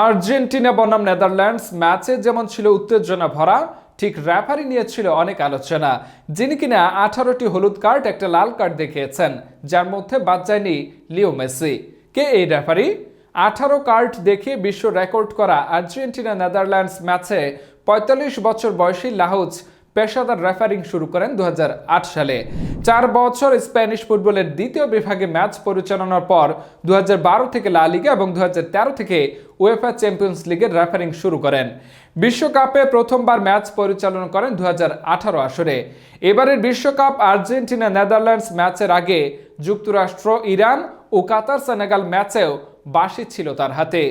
Argentina বনাম Netherlands ম্যাচে যেমন ছিল উত্তেজনা ভরা, ঠিক রেফারি নিয়ে ছিল অনেক আলোচনা। যিনি কিনা 18টি হলুদ কার্ড, একটা লাল কার্ড দেখিয়েছেন, যার মধ্যে বাদ যায়নি লিও মেসি। কে এই রেফারি? 18 কার্ড দেখিয়ে বিশ্ব রেকর্ড করা আর্জেন্টিনা নেদারল্যান্ডস ম্যাচে 45 বছর বয়সী লাহুজ পেশাদার রেফারিং শুরু করেন 2008 সালে। 4 বছর স্প্যানিশ ফুটবলের দ্বিতীয় বিভাগে ম্যাচ পরিচালনার পর 2012 থেকে লা লিগা এবং 2013 থেকে উয়েফা চ্যাম্পিয়ন্স লিগের রেফারিং শুরু করেন। বিশ্বকাপে প্রথমবার ম্যাচ পরিচালনা করেন 2018 আসরে। এবারের বিশ্বকাপ আর্জেন্টিনা নেদারল্যান্ডস ম্যাচের আগে যুক্তরাষ্ট্র, ইরান ও কাতার সেনেগাল ম্যাচেও বাঁশি ছিল তার হাতে।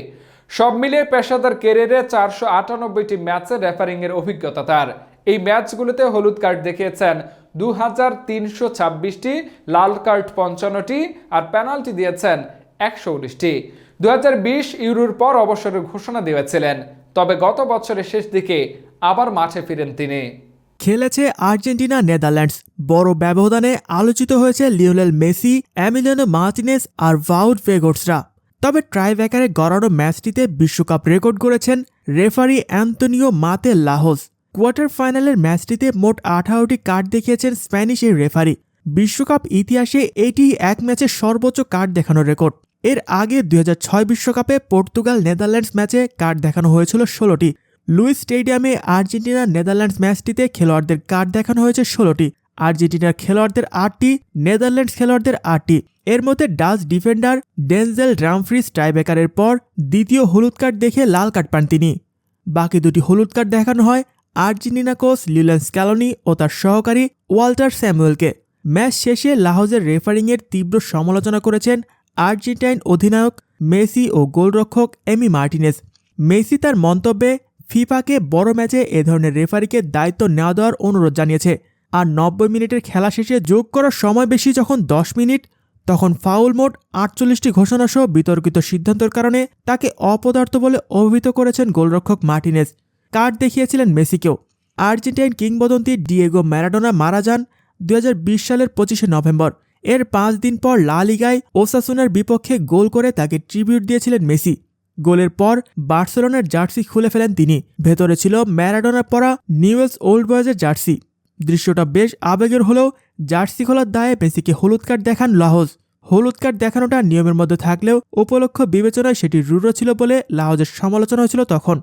সব মিলিয়ে পেশাদার ক্যারিয়ারে 498টি ম্যাচে রেফারিংয়ের অভিজ্ঞতা তার। এই ম্যাচগুলোতে হলুদ কার্ড দেখিয়েছেন 2326টি, লাল কার্ড 55টি আর পেনাল্টি দিয়েছেন 119টি। 2020 ইউরোর পর অবসরের ঘোষণা দিয়েছিলেন, তবে গত বছরের শেষ দিকে আবার মাঠে ফিরেন তিনি। খেলেছে আর্জেন্টিনা নেদারল্যান্ডস। বড় ব্যবধানে আলোচিত হয়েছে লিওনেল মেসি, এমিলিয়ানো মার্টিনেজ আর ভাউড ভেগোর্সরা। তবে ট্রাইব্রেকারে গড়ানো ম্যাচটিতে বিশ্বকাপ রেকর্ড করেছেন রেফারি অ্যান্তোনিও মাতে লাহোস। কোয়ার্টার ফাইনালের ম্যাচটিতে মোট 18টি কার্ড দেখিয়েছেন স্প্যানিশ এই রেফারি। বিশ্বকাপ ইতিহাসে এটি এক ম্যাচে সর্বোচ্চ কার্ড দেখানোর রেকর্ড। এর আগে 2006 বিশ্বকাপে পর্তুগাল নেদারল্যান্ডস ম্যাচে কার্ড দেখানো হয়েছিল 16টি। লুইস স্টেডিয়ামে আর্জেন্টিনা নেদারল্যান্ডস ম্যাচটিতে খেলোয়াড়দের কার্ড দেখানো হয়েছে 16টি। আর্জেন্টিনার খেলোয়াড়দের 8টি, নেদারল্যান্ডস খেলোয়াড়দের 8টি। এর মধ্যে ডাচ ডিফেন্ডার ডেনজেল ড্রামফ্রিজ টাইব্রেকারের পর দ্বিতীয় হলুদ কার্ড দেখে লাল কার্ড পান তিনি। বাকি দুটি হলুদ কার্ড দেখানো হয় আর্জেন্টিনা কোচ লিওনেল স্ক্যালোনি ও তার সহকারী ওয়াল্টার স্যামুয়েলকে। ম্যাচ শেষে লাহোজের রেফারিংয়ের তীব্র সমালোচনা করেছেন আর্জেন্টাইন অধিনায়ক মেসি ও গোলরক্ষক এমি মার্টিনেজ। মেসি তার মন্তব্যে ফিফাকে বড় ম্যাচে এ ধরনের রেফারিকে দায়িত্ব নেওয়া দেওয়ার অনুরোধ জানিয়েছে। আর 90 মিনিটের খেলা শেষে যোগ করার সময় বেশি যখন 10 মিনিট, তখন ফাউল মোট 48টি ঘোষণাসহ বিতর্কিত সিদ্ধান্তের কারণে তাকে অপদার্থ বলে অভিহিত করেছেন গোলরক্ষক মার্টিনেজ। কার্ড দেখিয়েছিলেন মেসিকেও। আর্জেন্টাইন কিংবদন্তি ডিয়েগো ম্যারাডোনা মারা যান 2020 সালের 25শে নভেম্বর। এর 5 দিন পর লা লিগায় ওসাসুনার বিপক্ষে গোল করে তাকে ট্রিবিউট দিয়েছিলেন মেসি। গোলের পর বার্সেলোনার জার্সি খুলে ফেলেন তিনি। ভেতরে ছিল ম্যারাডোনার পরা নিউয়েলস ওল্ড বয়েজের জার্সি। দৃশ্যটা বেশ আবেগের হলেও জার্সি খোলার দায়ে মেসিকে হলুদ কার্ড দেখান লাহোজ। হলুদ কার্ড দেখানোটা নিয়মের মধ্যে থাকলেও উপলক্ষ বিবেচনায় সেটি রূঢ় ছিল বলে লাহোজের সমালোচনা হয়েছিল তখন।